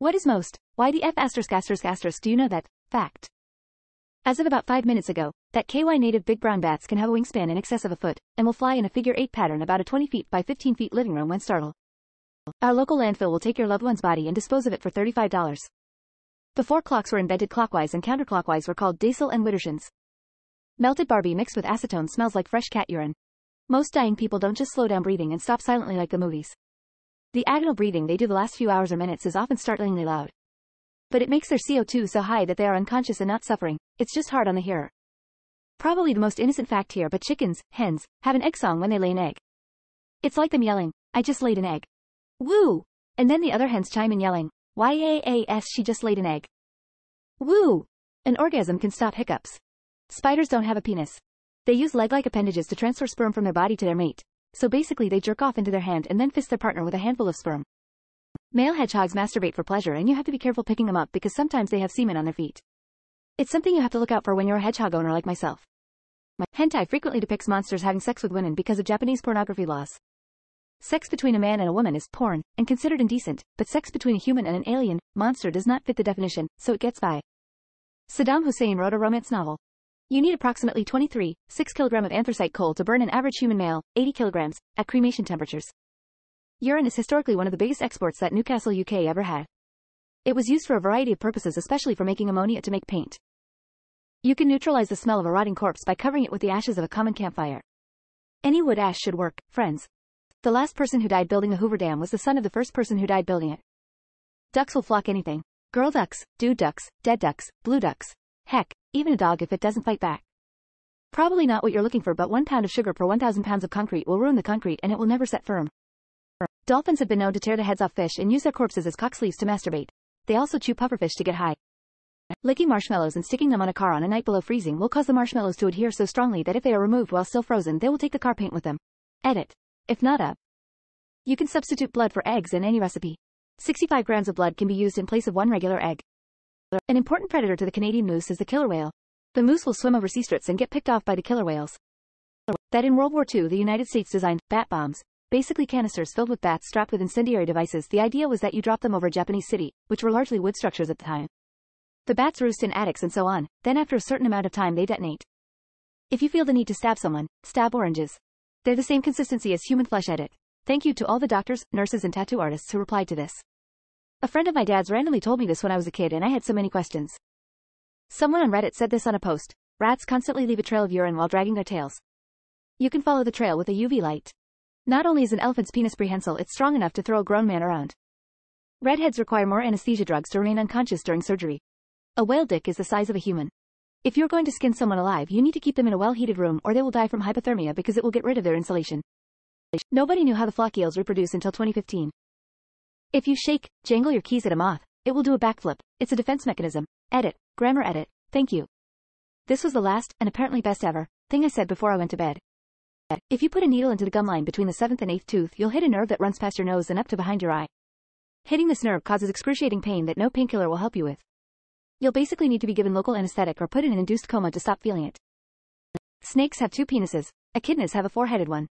What is most? Why the F asterisk asterisk asterisk do you know that? Fact. As of about 5 minutes ago, that KY native big brown bats can have a wingspan in excess of a foot, and will fly in a figure 8 pattern about a 20 feet by 15 feet living room when startled. Our local landfill will take your loved one's body and dispose of it for $35. Before clocks were invented, clockwise and counterclockwise were called deisul and widdershins. Melted Barbie mixed with acetone smells like fresh cat urine. Most dying people don't just slow down breathing and stop silently like the movies. The agonal breathing they do the last few hours or minutes is often startlingly loud. But it makes their CO2 so high that they are unconscious and not suffering. It's just hard on the hearer. Probably the most innocent fact here, but chickens, hens, have an egg song when they lay an egg. It's like them yelling, "I just laid an egg. Woo!" And then the other hens chime in yelling, "Yaas, she just laid an egg. Woo!" An orgasm can stop hiccups. Spiders don't have a penis. They use leg-like appendages to transfer sperm from their body to their mate. So basically they jerk off into their hand and then fist their partner with a handful of sperm. Male hedgehogs masturbate for pleasure, and you have to be careful picking them up because sometimes they have semen on their feet. It's something you have to look out for when you're a hedgehog owner like myself. Hentai frequently depicts monsters having sex with women because of Japanese pornography laws. Sex between a man and a woman is porn, and considered indecent, but sex between a human and an alien monster does not fit the definition, so it gets by. Saddam Hussein wrote a romance novel. You need approximately 23.6 kg of anthracite coal to burn an average human male, 80 kg, at cremation temperatures. Urine is historically one of the biggest exports that Newcastle, UK ever had. It was used for a variety of purposes, especially for making ammonia to make paint. You can neutralize the smell of a rotting corpse by covering it with the ashes of a common campfire. Any wood ash should work, friends. The last person who died building the Hoover Dam was the son of the first person who died building it. Ducks will flock anything. Girl ducks, dude ducks, dead ducks, blue ducks. Heck, even a dog if it doesn't fight back. Probably not what you're looking for, but 1 pound of sugar per 1,000 pounds of concrete will ruin the concrete and it will never set firm. Dolphins have been known to tear the heads off fish and use their corpses as cock sleeves to masturbate. They also chew pufferfish to get high. Licking marshmallows and sticking them on a car on a night below freezing will cause the marshmallows to adhere so strongly that if they are removed while still frozen, they will take the car paint with them. Edit. If not up. You can substitute blood for eggs in any recipe. 65 grams of blood can be used in place of 1 regular egg. An important predator to the Canadian moose is the killer whale. The moose will swim over sea strips and get picked off by the killer whales. That in World War II, the United States designed bat bombs, basically canisters filled with bats strapped with incendiary devices. The idea was that you drop them over a Japanese city, which were largely wood structures at the time. The bats roost in attics and so on, then after a certain amount of time they detonate. If you feel the need to stab someone, stab oranges. They're the same consistency as human flesh. Edit. Thank you to all the doctors, nurses and tattoo artists who replied to this. A friend of my dad's randomly told me this when I was a kid and I had so many questions. Someone on Reddit said this on a post. Rats constantly leave a trail of urine while dragging their tails. You can follow the trail with a UV light. Not only is an elephant's penis prehensile, it's strong enough to throw a grown man around. Redheads require more anesthesia drugs to remain unconscious during surgery. A whale dick is the size of a human. If you're going to skin someone alive, you need to keep them in a well-heated room or they will die from hypothermia because it will get rid of their insulation. Nobody knew how the flock eels reproduce until 2015. If you shake, jangle your keys at a moth, it will do a backflip. It's a defense mechanism. Edit. Grammar edit. Thank you. This was the last, and apparently best ever, thing I said before I went to bed. If you put a needle into the gum line between the 7th and 8th tooth, you'll hit a nerve that runs past your nose and up to behind your eye. Hitting this nerve causes excruciating pain that no painkiller will help you with. You'll basically need to be given local anesthetic or put in an induced coma to stop feeling it. Snakes have 2 penises. Echidnas have a 4-headed one.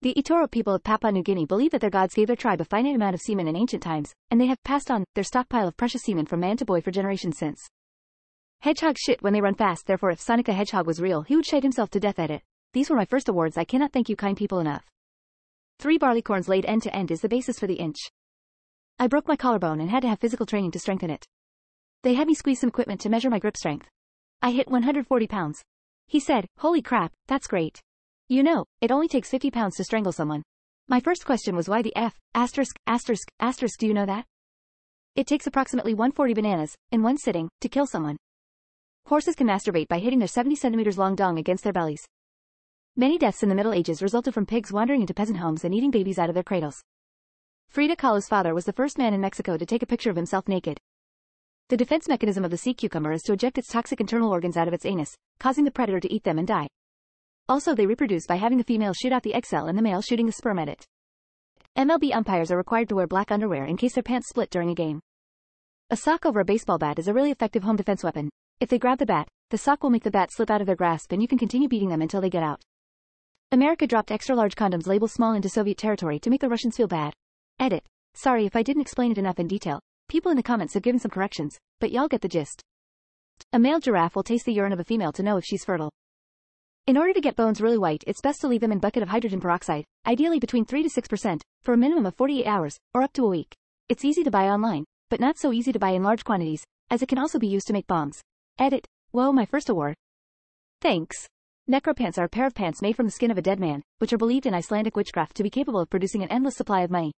The Itoro people of Papua New Guinea believe that their gods gave their tribe a finite amount of semen in ancient times, and they have passed on their stockpile of precious semen from man to boy for generations since. Hedgehogs shit when they run fast, therefore if Sonic the Hedgehog was real, he would shite himself to death. Edit. These were my first awards. I cannot thank you kind people enough. 3 barleycorns laid end to end is the basis for the inch. I broke my collarbone and had to have physical training to strengthen it. They had me squeeze some equipment to measure my grip strength. I hit 140 pounds. He said, "Holy crap, that's great. You know, it only takes 50 pounds to strangle someone." My first question was why the F, asterisk, asterisk, asterisk, do you know that? It takes approximately 140 bananas, in one sitting, to kill someone. Horses can masturbate by hitting their 70 centimeters long dong against their bellies. Many deaths in the Middle Ages resulted from pigs wandering into peasant homes and eating babies out of their cradles. Frida Kahlo's father was the first man in Mexico to take a picture of himself naked. The defense mechanism of the sea cucumber is to eject its toxic internal organs out of its anus, causing the predator to eat them and die. Also, they reproduce by having the female shoot out the egg cell and the male shooting the sperm at it. MLB umpires are required to wear black underwear in case their pants split during a game. A sock over a baseball bat is a really effective home defense weapon. If they grab the bat, the sock will make the bat slip out of their grasp and you can continue beating them until they get out. America dropped extra-large condoms labeled small into Soviet territory to make the Russians feel bad. Edit. Sorry if I didn't explain it enough in detail. People in the comments have given some corrections, but y'all get the gist. A male giraffe will taste the urine of a female to know if she's fertile. In order to get bones really white, it's best to leave them in bucket of hydrogen peroxide, ideally between 3 to 6%, for a minimum of 48 hours, or up to a week. It's easy to buy online, but not so easy to buy in large quantities, as it can also be used to make bombs. Edit. Whoa, my first award. Thanks. Necropants are a pair of pants made from the skin of a dead man, which are believed in Icelandic witchcraft to be capable of producing an endless supply of money.